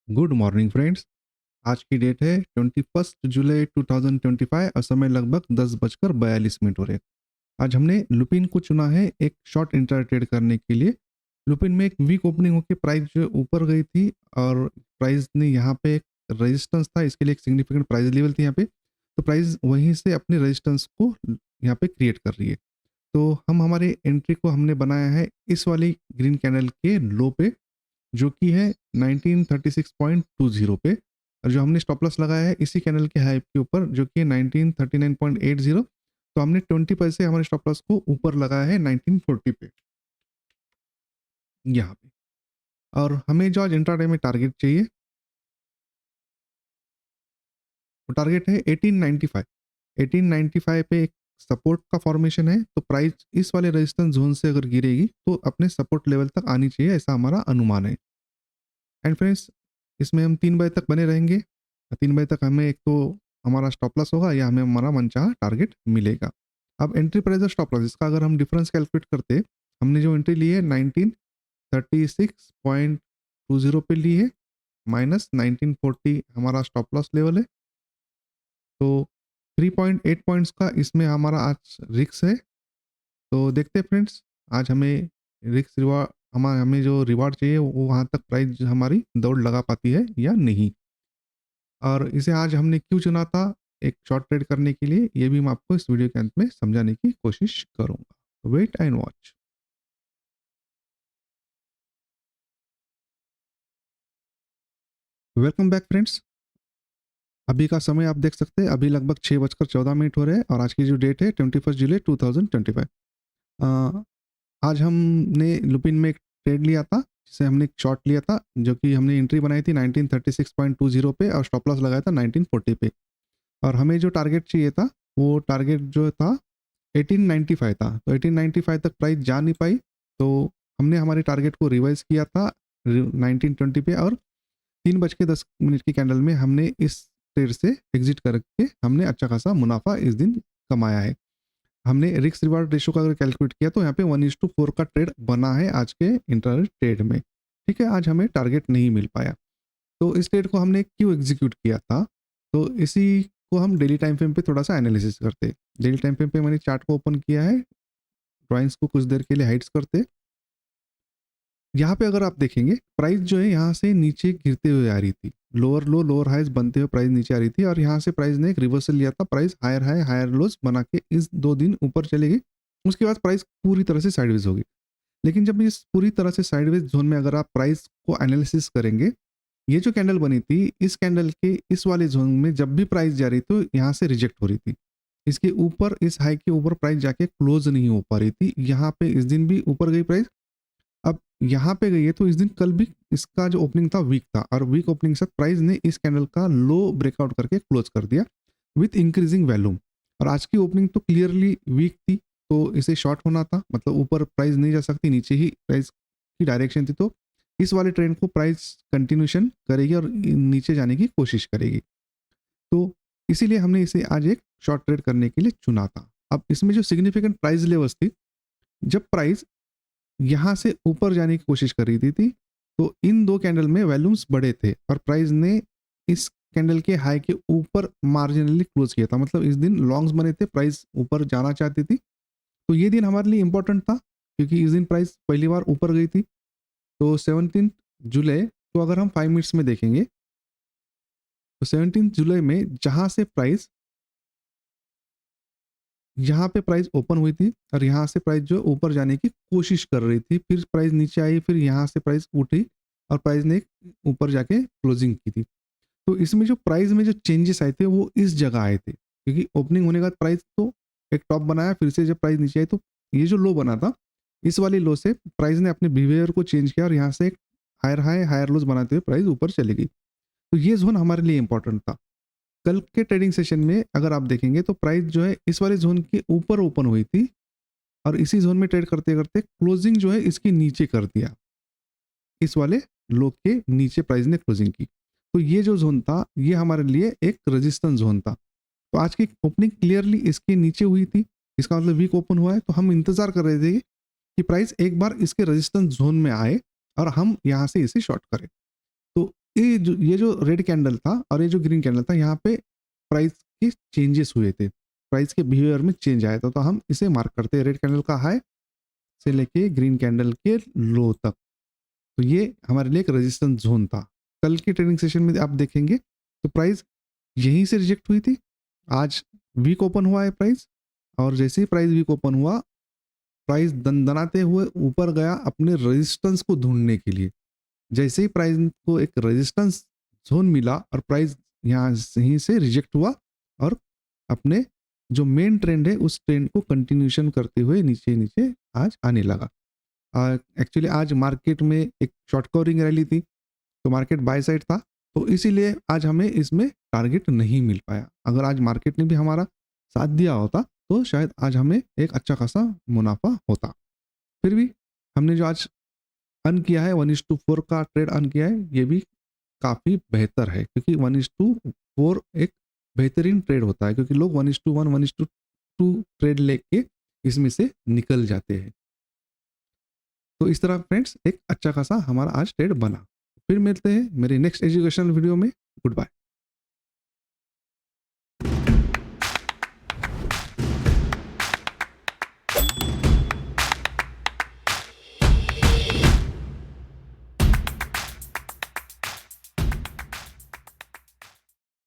Good morning friends. आज की date है 21 जुलाई 2025 और समय लगभग 10:42 हो रहे हैं। आज हमने लुपिन को चुना है एक शॉर्ट इंट्रा ट्रेड करने के लिए। लुपिन में एक वीक ओपनिंग होकर प्राइस जो है ऊपर गई थी और प्राइस ने यहाँ पे एक रेजिस्टेंस था, इसके लिए एक सिग्निफिकेंट प्राइस लेवल थी यहाँ पे। तो प्राइस वहीं से अपने रेजिस्टेंस को यहाँ पे क्रिएट कर रही है। तो हम हमारे एंट्री को हमने बनाया है इस वाली ग्रीन कैंडल के लो पे, जो कि है 1936.20 पे, और जो हमने स्टॉप लॉस लगाया है इसी कैंडल के हाई के ऊपर जो कि है 1939.80। तो हमने 20 पैसे हमारे स्टॉप लॉस को ऊपर लगाया है 1940 पे यहाँ पे। और हमें जो आज इंट्राडे में टारगेट चाहिए वो टारगेट है 1895। 1895 पे एक सपोर्ट का फॉर्मेशन है, तो प्राइस इस वाले रेजिस्टेंस जोन से अगर गिरेगी तो अपने सपोर्ट लेवल तक आनी चाहिए, ऐसा हमारा अनुमान है। एंड फ्रेंड्स, इसमें हम 3 बजे तक बने रहेंगे। 3 बजे तक हमें एक तो हमारा स्टॉप लॉस होगा या हमें हमारा मनचाहा टारगेट मिलेगा। अब एंट्री प्राइस और स्टॉप लॉस, इसका अगर हम डिफरेंस कैलकुलेट करते, हमने जो एंट्री ली है 1936.20 पे ली है, माइनस 1940 हमारा स्टॉप लॉस लेवल है। तो 3.8 पॉइंट्स का इसमें हमारा आज रिक्स है। तो देखते हैं फ्रेंड्स, आज हमें रिक्स रिवार्ड हमें जो रिवार्ड चाहिए वो वहाँ तक प्राइस हमारी दौड़ लगा पाती है या नहीं। और इसे आज हमने क्यों चुना था एक शॉर्ट ट्रेड करने के लिए, ये भी मैं आपको इस वीडियो के अंत में समझाने की कोशिश करूंगा। Wait and watch. Welcome back friends. अभी का समय आप देख सकते हैं, अभी लगभग 6:14 हो रहे हैं और आज की जो डेट है 21 जुलाई 2025। आज हमने लुपिन में एक ट्रेड लिया था, जिसे हमने एक शॉर्ट लिया था, जो कि हमने एंट्री बनाई थी 1936.20 पे और स्टॉप लॉस लगाया था 1940 पे। और हमें जो टारगेट चाहिए था वो टारगेट जो था 1895 था। तो 1895 तक प्राइस जा नहीं पाई, तो हमने हमारे टारगेट को रिवाइज किया था 1920 पे, और 3:10 की कैंडल में हमने इस ट्रेड से एग्जिट करके हमने अच्छा खासा मुनाफा इस दिन कमाया है। हमने रिस्क रिवार्ड रेशो का अगर कैलकुलेट किया तो यहाँ पे 1:4 का ट्रेड बना है आज के इंटर ट्रेड में। ठीक है, आज हमें टारगेट नहीं मिल पाया। तो इस ट्रेड को हमने क्यों एग्जीक्यूट किया था, तो इसी को हम डेली टाइम फ्रेम पे थोड़ा सा एनालिसिस करते। डेली टाइम फ्रेम पे मैंने चार्ट को ओपन किया है, ड्राइंग्स को कुछ देर के लिए हाइड्स करते। यहाँ पे अगर आप देखेंगे प्राइस जो है यहाँ से नीचे गिरते हुए आ रही थी, लोअर लो लोअर हाइज बनते हुए प्राइस नीचे आ रही थी, और यहाँ से प्राइस ने एक रिवर्सल लिया था, price higher high higher lows बना के इस 2 दिन ऊपर चली गई। उसके बाद प्राइस पूरी तरह से साइडवेज होगी। लेकिन जब इस पूरी तरह से साइडवेज जोन में अगर आप प्राइस को एनालिसिस करेंगे, ये जो कैंडल बनी थी इस कैंडल के इस वाले जोन में जब भी प्राइस जा रही तो यहाँ से रिजेक्ट हो रही थी। इसके ऊपर इस हाई के ऊपर प्राइस जाके क्लोज नहीं हो पा रही थी। यहाँ पे इस दिन भी ऊपर गई प्राइस, अब यहाँ पे गई है। तो इस दिन कल भी इसका जो ओपनिंग था वीक था, और वीक ओपनिंग के साथ प्राइस ने इस कैंडल का लो ब्रेकआउट करके क्लोज कर दिया विथ इंक्रीजिंग वैल्यूम। और आज की ओपनिंग तो क्लियरली वीक थी, तो इसे शॉर्ट होना था, मतलब ऊपर प्राइस नहीं जा सकती, नीचे ही प्राइस की डायरेक्शन थी। तो इस वाले ट्रेंड को प्राइस कंटिन्यूशन करेगी और नीचे जाने की कोशिश करेगी। तो इसीलिए हमने इसे आज एक शॉर्ट ट्रेड करने के लिए चुना था। अब इसमें जो सिग्निफिकेंट प्राइस लेवल्स थी, जब प्राइस यहाँ से ऊपर जाने की कोशिश कर रही थी तो इन दो कैंडल में वैल्यूम्स बड़े थे और प्राइस ने इस कैंडल के हाई के ऊपर मार्जिनली क्लोज किया था। मतलब इस दिन लॉन्ग्स बने थे, प्राइस ऊपर जाना चाहती थी। तो ये दिन हमारे लिए इंपॉर्टेंट था क्योंकि इस दिन प्राइस पहली बार ऊपर गई थी। तो 17 जुलाई को अगर हम 5 मिनट्स में देखेंगे तो 17 जुलाई में जहां से प्राइस यहाँ पे प्राइस ओपन हुई थी और यहाँ से प्राइस जो ऊपर जाने की कोशिश कर रही थी, फिर प्राइस नीचे आई, फिर यहाँ से प्राइस उठी और प्राइस ने ऊपर जाके क्लोजिंग की थी। तो इसमें जो प्राइस में जो चेंजेस आए थे वो इस जगह आए थे, क्योंकि ओपनिंग होने के बाद प्राइस तो एक टॉप बनाया, फिर से जब प्राइस नीचे आई तो ये जो लो बना था इस वाले लो से प्राइस ने अपने बिहेवियर को चेंज किया और यहाँ से एक हायर हाई हायर लोज बनाते हुए प्राइस ऊपर चली गई। तो ये जोन हमारे लिए इंपॉर्टेंट था। कल के ट्रेडिंग सेशन में अगर आप देखेंगे तो प्राइस जो है इस वाले जोन के ऊपर ओपन हुई थी और इसी जोन में ट्रेड करते करते क्लोजिंग जो है इसके नीचे कर दिया, इस वाले लो के नीचे प्राइस ने क्लोजिंग की। तो ये जो जोन था ये हमारे लिए एक रेजिस्टेंस जोन था। तो आज की ओपनिंग क्लियरली इसके नीचे हुई थी, इसका मतलब वीक ओपन हुआ है। तो हम इंतजार कर रहे थे कि प्राइस एक बार इसके रेजिस्टेंस जोन में आए और हम यहाँ से इसे शॉर्ट करें। तो ये जो रेड कैंडल था और ये जो ग्रीन कैंडल था, यहाँ पे प्राइस के चेंजेस हुए थे, प्राइस के बिहेवियर में चेंज आया था, तो हम इसे मार्क करते हैं रेड कैंडल का हाई से लेके ग्रीन कैंडल के लो तक। तो ये हमारे लिए एक रेजिस्टेंस जोन था। कल की ट्रेडिंग सेशन में आप देखेंगे तो प्राइस यहीं से रिजेक्ट हुई थी। आज वीक ओपन हुआ है प्राइस, और जैसे ही प्राइस वीक ओपन हुआ, प्राइस दनदनाते हुए ऊपर गया अपने रेजिस्टेंस को ढूंढने के लिए। जैसे ही प्राइस को एक रेजिस्टेंस जोन मिला और प्राइस यहाँ यहीं से रिजेक्ट हुआ और अपने जो मेन ट्रेंड है उस ट्रेंड को कंटिन्यूशन करते हुए नीचे नीचे आज आने लगा। एक्चुअली आज मार्केट में एक शॉर्ट कवरिंग रैली थी, तो मार्केट बाय साइड था, तो इसीलिए आज हमें इसमें टारगेट नहीं मिल पाया। अगर आज मार्केट ने भी हमारा साथ दिया होता तो शायद आज हमें एक अच्छा खासा मुनाफा होता। फिर भी हमने जो आज अर्न किया है 1:4 का ट्रेड अर्न किया है, ये भी काफ़ी बेहतर है, क्योंकि 1:4 एक बेहतरीन ट्रेड होता है, क्योंकि लोग 1:1 1:2 ट्रेड लेके इसमें से निकल जाते हैं। तो इस तरह फ्रेंड्स एक अच्छा खासा हमारा आज ट्रेड बना। फिर मिलते हैं मेरे नेक्स्ट एजुकेशनल वीडियो में। Good bye.